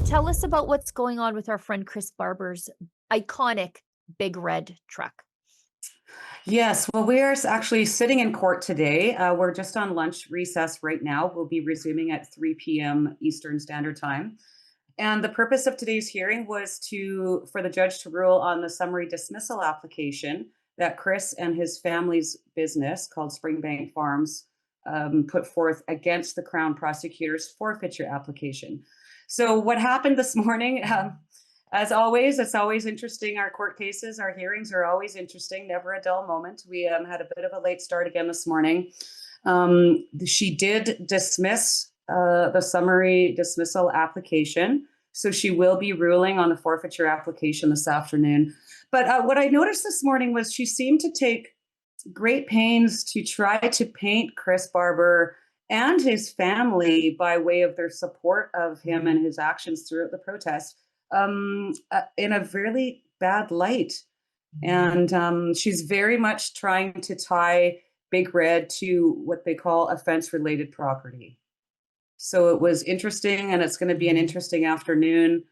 tell us about what's going on with our friend Chris Barber's iconic big red truck. Yes, well, we are actually sitting in court today. We're just on lunch recess right now. We'll be resuming at 3 p.m. Eastern Standard Time. And the purpose of today's hearing was for the judge to rule on the summary dismissal application that Chris and his family's business called Springbank Farms put forth against the Crown prosecutor's forfeiture application. So what happened this morning? As always, it's always interesting. Our court cases, our hearings are always interesting, never a dull moment. We had a bit of a late start again this morning. She did dismiss the summary dismissal application. So she will be ruling on the forfeiture application this afternoon. But what I noticed this morning was she seemed to take great pains to try to paint Chris Barber and his family by way of their support of him and his actions throughout the protest in a really bad light. And she's very much trying to tie Big Red to what they call offense-related property. So it was interesting, and it's going to be an interesting afternoon.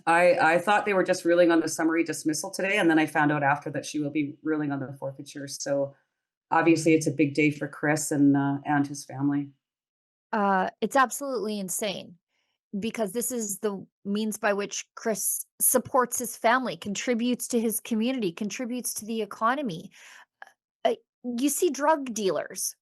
I thought they were just ruling on the summary dismissal today, and then I found out after that she will be ruling on the forfeiture. So obviously, it's a big day for Chris and his family. It's absolutely insane because this is the means by which Chris supports his family, contributes to his community, contributes to the economy. Uh, you see drug dealers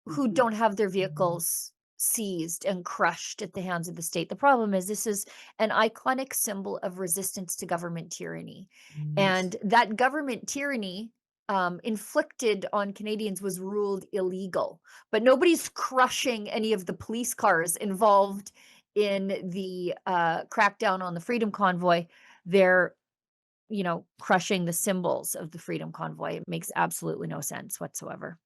who Mhm. don't have their vehicles seized and crushed at the hands of the state. The problem is this is an iconic symbol of resistance to government tyranny. Yes. And that government tyranny inflicted on Canadians was ruled illegal. But nobody's crushing any of the police cars involved in the crackdown on the Freedom Convoy. They're, crushing the symbols of the Freedom Convoy. It makes absolutely no sense whatsoever.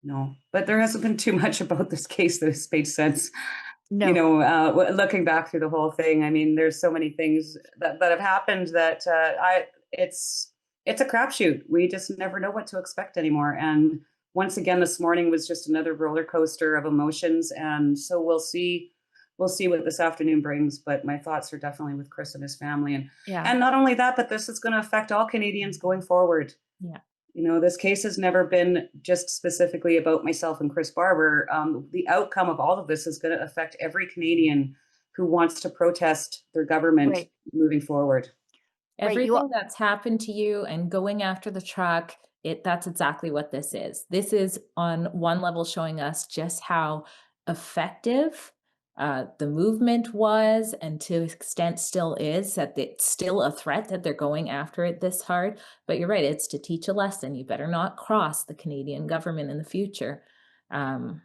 No, but there hasn't been too much about this case that has made sense. No. Looking back through the whole thing, I mean, there's so many things that have happened that it's a crapshoot. We just never know what to expect anymore. And once again, this morning was just another roller coaster of emotions. And so we'll see what this afternoon brings. But my thoughts are definitely with Chris and his family, Yeah. and not only that, but this is going to affect all Canadians going forward. Yeah. This case has never been just specifically about myself and Chris Barber. The outcome of all of this is going to affect every Canadian who wants to protest their government Right. moving forward. Right. You Everything that's happened to you and going after the truck, that's exactly what this is. This is on one level showing us just how effective the movement was, and to an extent still is, that it's still a threat that they're going after it this hard. But you're right, it's to teach a lesson. You better not cross the Canadian government in the future. Um,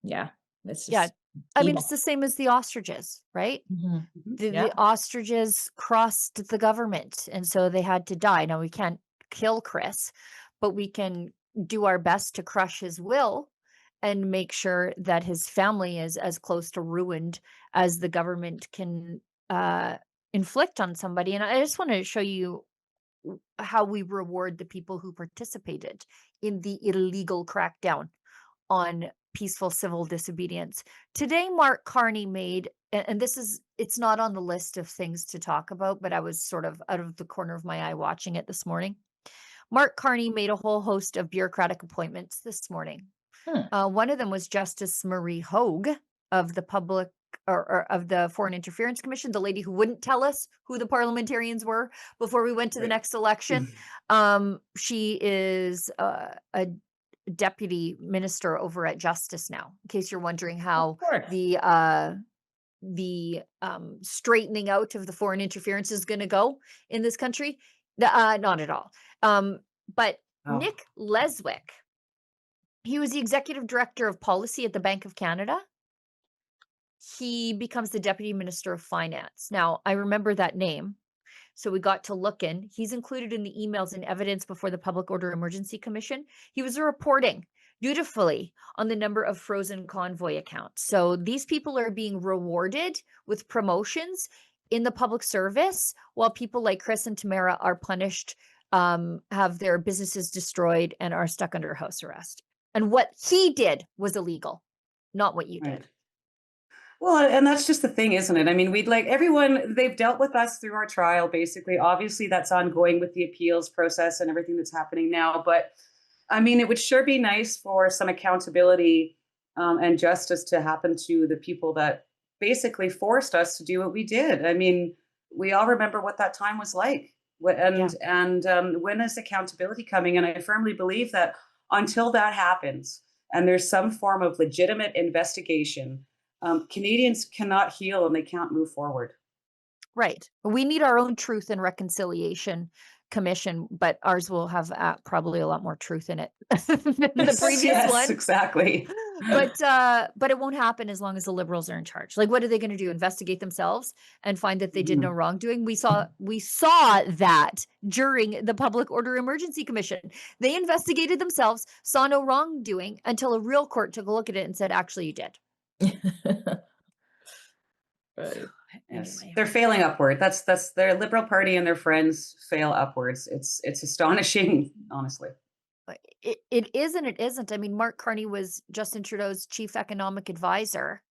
yeah, it's Yeah. just I mean, it's evil. the same as the ostriches, right? Mhm. Mhm. The Yeah. ostriches crossed the government, and so they had to die. Now, we can't kill Chris, but we can do our best to crush his will and make sure that his family is as close to ruined as the government can uh, inflict on somebody. And I just want to show you how we reward the people who participated in the illegal crackdown on peaceful civil disobedience. Today, Mark Carney made, and this is, it's not on the list of things to talk about, but I was sort of out of the corner of my eye watching it this morning. Mark Carney made a whole host of bureaucratic appointments this morning. Hmm. One of them was Justice Marie Hogue of the public or of the Foreign Interference Commission, the lady who wouldn't tell us who the parliamentarians were before we went to the Right. next election. She is a deputy minister over at Justice now, in case you're wondering Of how course. the straightening out of the foreign interference is going to go in this country. Not at all. But Oh, Nick Leswick, he was the executive director of policy at the Bank of Canada. He becomes the deputy minister of finance. Now, I remember that name. So we got to look in. He's included in the emails and evidence before the Public Order Emergency Commission. He was reporting dutifully on the number of frozen convoy accounts. So these people are being rewarded with promotions in the public service, while people like Chris and Tamara are punished, have their businesses destroyed, and are stuck under house arrest. And what he did was illegal, not what you right. did. Well, and that's just the thing, isn't it? I mean, we'd like everyone, they've dealt with us through our trial, basically. Obviously, that's ongoing with the appeals process and everything that's happening now. But I mean, it would sure be nice for some accountability and justice to happen to the people that basically forced us to do what we did. I mean, we all remember what that time was like. Yeah. And when is accountability coming? And I firmly believe that until that happens, and there's some form of legitimate investigation, Canadians cannot heal and they can't move forward. Right. We need our own Truth and Reconciliation Commission, but ours will have probably a lot more truth in it than the Yes, previous yes, one. exactly. But it won't happen as long as the Liberals are in charge. Like, what are they going to do? Investigate themselves and find that they did no Mhm. wrongdoing? We saw that during the Public Order Emergency Commission. They investigated themselves, saw no wrongdoing until a real court took a look at it and said, actually, you did. Right. Yes, Anyway. they're failing upward. That's their Liberal Party and their friends fail upwards. It's astonishing, honestly. It is and it isn't. I mean, Mark Carney was Justin Trudeau's chief economic advisor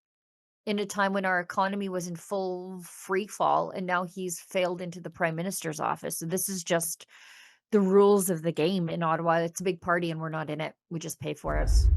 in a time when our economy was in full free fall, and now he's failed into the prime minister's office. So this is just the rules of the game in Ottawa. It's a big party and we're not in it. We just pay for it. Yes.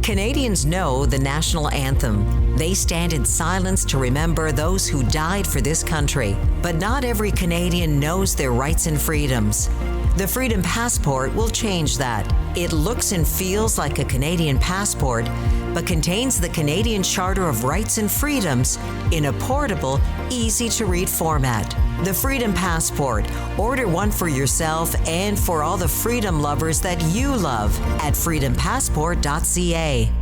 Canadians know the national anthem. They stand in silence to remember those who died for this country. But not every Canadian knows their rights and freedoms. The Freedom Passport will change that. It looks and feels like a Canadian passport, but contains the Canadian Charter of Rights and Freedoms in a portable, easy-to-read format. The Freedom Passport. Order one for yourself and for all the freedom lovers that you love at freedompassport.ca.